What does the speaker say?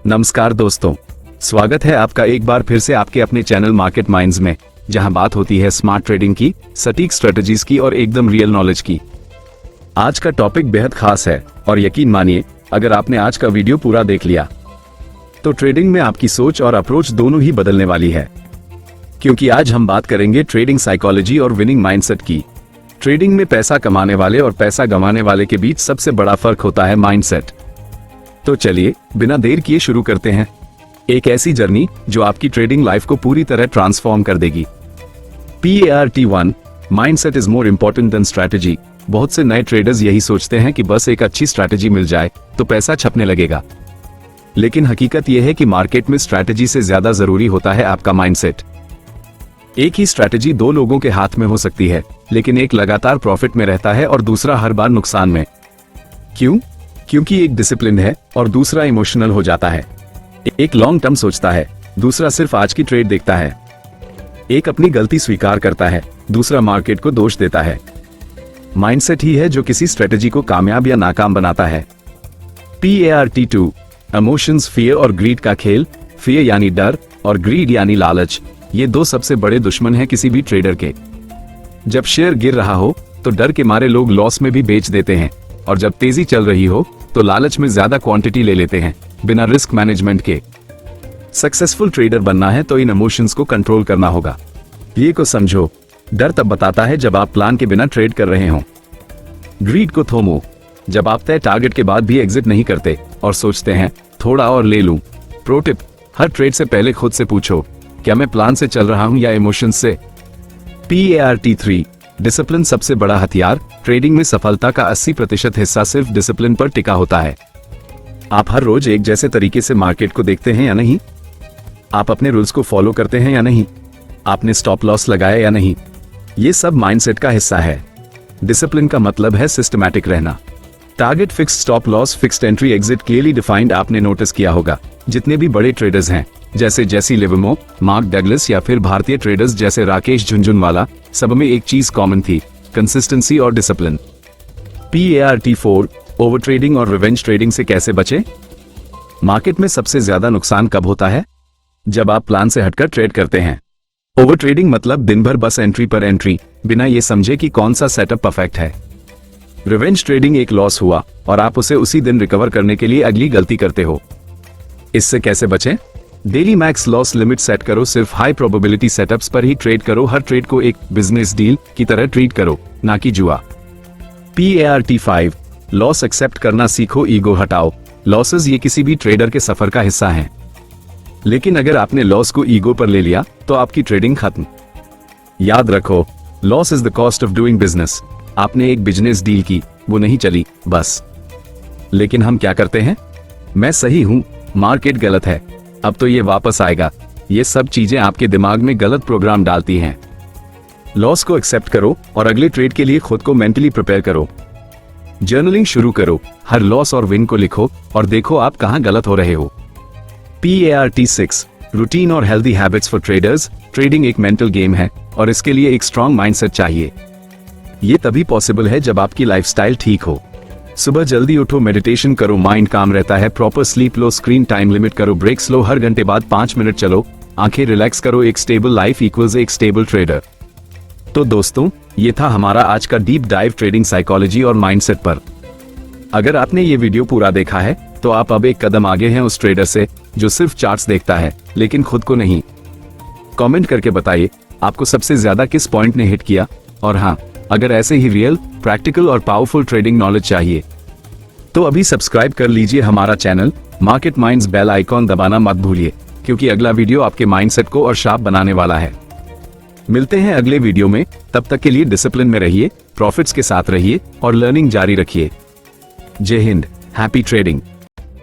नमस्कार दोस्तों, स्वागत है आपका एक बार फिर से आपके अपने चैनल मार्केट माइंड्स में, जहां बात होती है स्मार्ट ट्रेडिंग की, सटीक स्ट्रेटजीज की और एकदम रियल नॉलेज की। आज का टॉपिक बेहद खास है और यकीन मानिए, अगर आपने आज का वीडियो पूरा देख लिया तो ट्रेडिंग में आपकी सोच और अप्रोच दोनों ही बदलने वाली है। क्योंकि आज हम बात करेंगे ट्रेडिंग साइकोलॉजी और विनिंग माइंडसेट की। ट्रेडिंग में पैसा कमाने वाले और पैसा गंवाने वाले के बीच सबसे बड़ा फर्क होता है माइंडसेट। तो चलिए बिना देर किए शुरू करते हैं एक ऐसी जर्नी जो आपकी ट्रेडिंग लाइफ को पूरी तरह ट्रांसफॉर्म कर देगी। PART1 mindset is more important than strategy. बहुत से नए ट्रेडर्स यही सोचते हैं कि बस एक अच्छी स्ट्रैटेजी मिल जाए तो पैसा छपने लगेगा, लेकिन हकीकत यह है कि मार्केट में स्ट्रैटेजी से ज्यादा जरूरी होता है आपका माइंडसेट। एक ही स्ट्रैटेजी दो लोगों के हाथ में हो सकती है, लेकिन एक लगातार प्रॉफिट में रहता है और दूसरा हर बार नुकसान में। क्यों? क्योंकि एक डिसिप्लिन है और दूसरा इमोशनल हो जाता है। एक लॉन्ग टर्म सोचता है, दूसरा सिर्फ आज की ट्रेड देखता है। एक अपनी गलती स्वीकार करता है, दूसरा मार्केट को दोष देता है। माइंडसेट ही है जो किसी स्ट्रेटेजी को कामयाब या नाकाम बनाता है। PART2 इमोशंस, फियर और ग्रीड का खेल। फियर यानी डर और ग्रीड यानी लालच, ये दो सबसे बड़े दुश्मन हैं किसी भी ट्रेडर के। जब शेयर गिर रहा हो तो डर के मारे लोग लॉस में भी बेच देते हैं, और जब तेजी चल रही हो तो लालच में ज्यादा क्वांटिटी ले लेते हैं बिना रिस्क मैनेजमेंट के। सक्सेसफुल ट्रेडर बनना है तो इन इमोशंस को कंट्रोल करना होगा। ये को समझो, डर तब बताता है जब आप प्लान के बिना ट्रेड कर रहे हो। ग्रीड को थोमो जब आप तय टारगेट के बाद भी एग्जिट नहीं करते और सोचते हैं थोड़ा और ले लूं। प्रो टिप, हर ट्रेड से पहले खुद से पूछो, क्या मैं प्लान से चल रहा हूं या इमोशंस से। PART3 डिसिप्लिन सबसे बड़ा हथियार। ट्रेडिंग में सफलता का 80% हिस्सा सिर्फ डिसिप्लिन पर टिका होता है। आप हर रोज एक जैसे तरीके से मार्केट को देखते हैं या नहीं? आप अपने रूल्स को फॉलो करते हैं या नहीं? आपने स्टॉप लॉस लगाया या नहीं? ये सब माइंडसेट का हिस्सा है। डिसिप्लिन का मतलब है सिस्टमैटिक रहना। Target fixed, stop loss fixed, entry exit clearly defined. आपने नोटिस किया होगा जितने भी बड़े ट्रेडर्स हैं, जैसे जेसी लिवर्मोर, मार्क डगलस या फिर भारतीय ट्रेडर्स जैसे राकेश झुनझुनवाला, सब में एक चीज कॉमन थी, कंसिस्टेंसी और डिसिप्लिन। PART4 ओवर ट्रेडिंग और रिवेंज ट्रेडिंग से कैसे बचें? मार्केट में सबसे ज्यादा नुकसान कब होता है? जब आप प्लान से हटकर ट्रेड करते हैं। ओवर ट्रेडिंग मतलब दिन भर बस एंट्री पर एंट्री, बिना ये समझे कि कौन सा सेटअप परफेक्ट है। रिवेंज ट्रेडिंग, एक लॉस हुआ और आप उसे उसी दिन रिकवर करने के लिए अगली गलती करते हो। इससे कैसे बचें? Daily max loss limit set करो, सिर्फ हाई प्रोबेबिलिटी सेटअप्स पर ही ट्रेड करो। हर ट्रेड को एक बिजनेस डील की तरह ट्रीट करो, ना कि जुआ। PART5 लॉस एक्सेप्ट करना सीखो, ईगो हटाओ। लॉसेस ये किसी भी ट्रेडर के सफर का हिस्सा हैं, लेकिन अगर आपने लॉस को ईगो पर ले लिया तो आपकी ट्रेडिंग खत्म। याद रखो, loss is the cost of doing business. आपने एक बिजनेस डील की, वो नहीं चली, बस। लेकिन हम क्या करते हैं? मैं सही हूं, मार्केट गलत है, अब तो ये वापस आएगा। ये सब चीजें आपके दिमाग में गलत प्रोग्राम डालती हैं। लॉस को एक्सेप्ट करो और अगले ट्रेड के लिए खुद को मेंटली प्रिपेयर करो। जर्नलिंग शुरू करो, हर लॉस और विन को लिखो और देखो आप कहां गलत हो रहे हो। PART6 रूटीन और healthy habits for traders. Trading एक मेंटल गेम है और इसके लिए एक स्ट्रॉन्ग माइंडसेट चाहिए। ये तभी पॉसिबल है जब आपकी लाइफस्टाइल ठीक हो। सुबह जल्दी उठो, मेडिटेशन करो, माइंड काम रहता है। प्रॉपर स्लीप लो, स्क्रीन टाइम लिमिट करो, ब्रेक्स लो, हर घंटे बाद 5 मिनट चलो, आंखें रिलैक्स करो। एक स्टेबल लाइफ इक्वल्स एक स्टेबल ट्रेडर। तो दोस्तों, ये था हमारा आज का डीप डाइव ट्रेडिंग साइकोलॉजी और माइंडसेट पर। अगर आपने ये वीडियो पूरा देखा है तो आप अब एक कदम आगे हैं उस ट्रेडर से जो सिर्फ चार्ट्स देखता है लेकिन खुद को नहीं। कमेंट करके बताइए आपको सबसे ज्यादा किस पॉइंट ने हिट किया। और हाँ, अगर ऐसे ही रियल, प्रैक्टिकल और पावरफुल ट्रेडिंग नॉलेज चाहिए तो अभी सब्सक्राइब कर लीजिए हमारा channel market minds. Bell icon दबाना मत भूलिए, क्योंकि अगला वीडियो आपके माइंडसेट को और शार्प बनाने वाला है। मिलते हैं अगले वीडियो में, तब तक के लिए डिसिप्लिन में रहिए, प्रॉफिट्स के साथ रहिए और लर्निंग जारी रखिए। जय हिंद, हैप्पी ट्रेडिंग।